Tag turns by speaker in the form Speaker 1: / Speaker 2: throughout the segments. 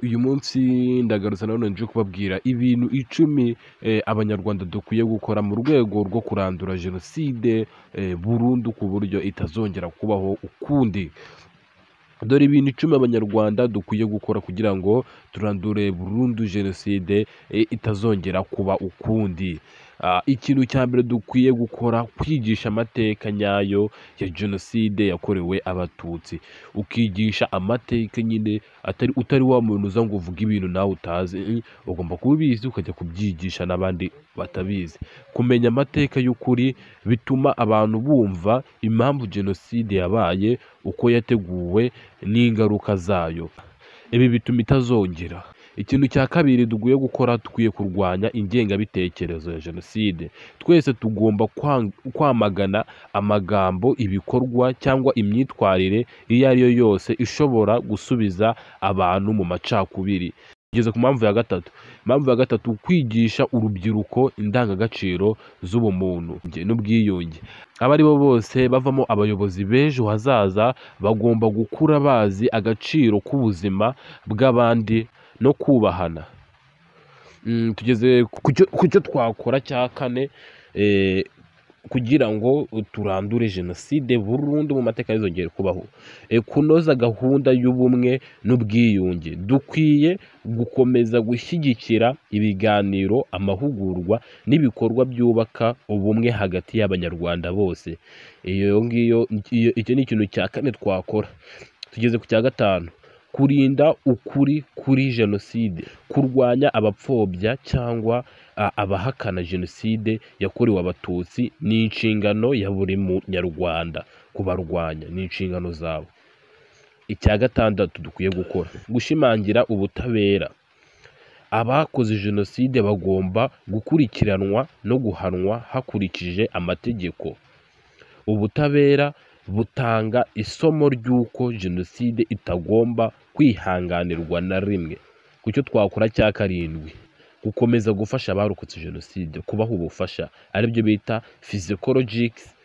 Speaker 1: Uyu munsi ndagarutse nanone nje kubabwira ibintu 10 abanyarwanda dukwiye gukora mu rwego rwo kurandura jenoside burundu ku buryo itazongera kubaho ukundi. Dore ibintu 10 abanyarwanda dukwiye gukora kugira ngo turandure burundu jenoside itazongera kuba ukundi. Ikintu cya mbere dukwiye gukora, kwigisha amateka nyayo ya jenoside yakorewe abatutsi. Ukigisha amateka nyine utari wa muntu uza ngo uvuge ibintu nawe utazi, ugomba kuba ubizi ukajya kubyigisha n'abandi batabizi. Kumenya amateka y'ukuri bituma abantu bumva impamvu jenoside yabaye, uko yateguwe n'ingaruka zayo. Ibi bituma itazongera. Ikintu cya kabiri dukwiye gukora, dukwiye kurwanya ingengabitekerezo ya jenoside. Twese tugomba kwamagana amagambo, ibikorwa cyangwa imyitwarire iyo ari yo yose ishobora gusubiza abantu mu macakubiri. Tugeze ku mpamvu ya gatatu. Impamvu ya gatatu, kwigisha urubyiruko indangagaciro z'ubumuntu n'ubwiyunge. Abo ari bo bose bavamo abayobozi b'ejo hazaza bagomba gukura bazi agaciro k'ubuzima bw'abandi no kubahana. Tugeze ku cyo twakora cya kane kugira ngo turandure jenoside burundu mu mateka ntizongere kubaho. Kunoza gahunda y'ubumwe n'ubwiyunge. Dukwiye gukomeza gushyigikira ibiganiro, amahugurwa n'ibikorwa byubaka ubumwe hagati y'abanyarwanda bose. Icyo ni ikintu cya kane twakora. Tugeze ku cya gatanu. Kurinda ukuri kuri jenoside. Kurwanya abapfobya cyangwa abahakana jenoside yakorewe abatutsi ni inshingano ya buri munyarwanda. Kubarwanya ni inshingano zabo. Icya gatandatu dukwiye gukora, gushimangira ubutabera. Abakoze jenoside bagomba gukurikiranwa no guhanwa hakurikije amategeko. Ubutabera butanga isomo ry'uko jenoside itagomba kwihanganirwa na rimwe. Ku cyo twakora cya karindwi, gukomeza gufasha abarokotse jenoside, kubaha ubufasha aribyo bita physiologics,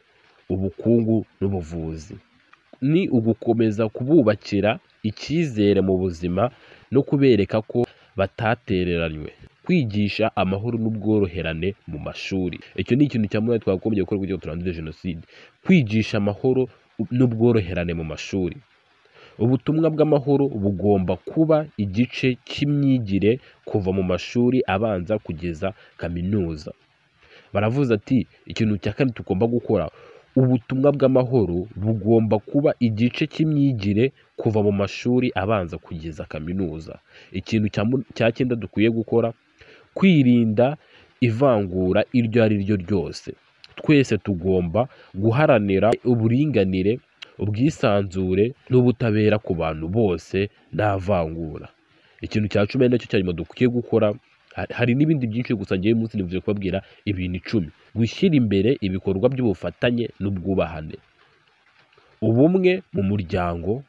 Speaker 1: ubukungu n'ubuvuzi. Ni ugukomeza kububakira icyizere mu buzima no kubereka ko batatereranywe. Kwigisha amahoro n'ubworoherane mu mashuri. Icyo ni ikintu cya munani twagombye gukora kugira ngo turandure jenoside. Kwigisha amahoro n'ubworoherane mu mashuri. Ubutumwa bw'amahoro bugomba kuba igice cy'imyigire kuva mu mashuri abanza kugeza kaminuza. Baravuze ati ikintu cya kane tugomba gukora, ubutumwa bw'amahoro bugomba kuba igice cy'imyigire kuva mu mashuri abanza kugeza kaminuza. Ikintu cya cyenda dukwiye gukora, kwirinda ivangura iryo ari ryo ryose. Twese tugomba guharanira uburinganire, ubwisanzure n'ubutabera ku bantu bose nta vangura. Ikintu cya 10 nacyo cyarimo dukwiye gukora. Hari n'ibindi byinshi gusa ngiye munsi nivuze kubabwira ibintu 10. Gushyira imbere ibikorwa by'ubufatanye n'ubwubahane. Ubumwe mu muryango,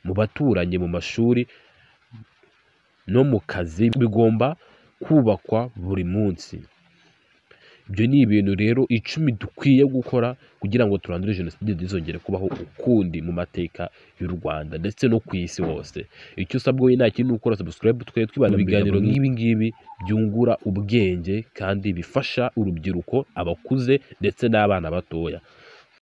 Speaker 1: mu baturanyi, mu mashuri no mu kazi bigomba kubakwa buri munsi. Ibyo ni ibintu rero 10 dukwiye gukora kugira ngo turandure jenoside ntizongere kubaho ukundi mu mateka y'u Rwanda ndetse no ku isi hose. Icyo usabwa we nta kintu ukora, subscribe twibana ibiganiro nk'ibi ngibi byungura ubwenge kandi bifasha urubyiruko, abakuze ndetse n'abana batoya.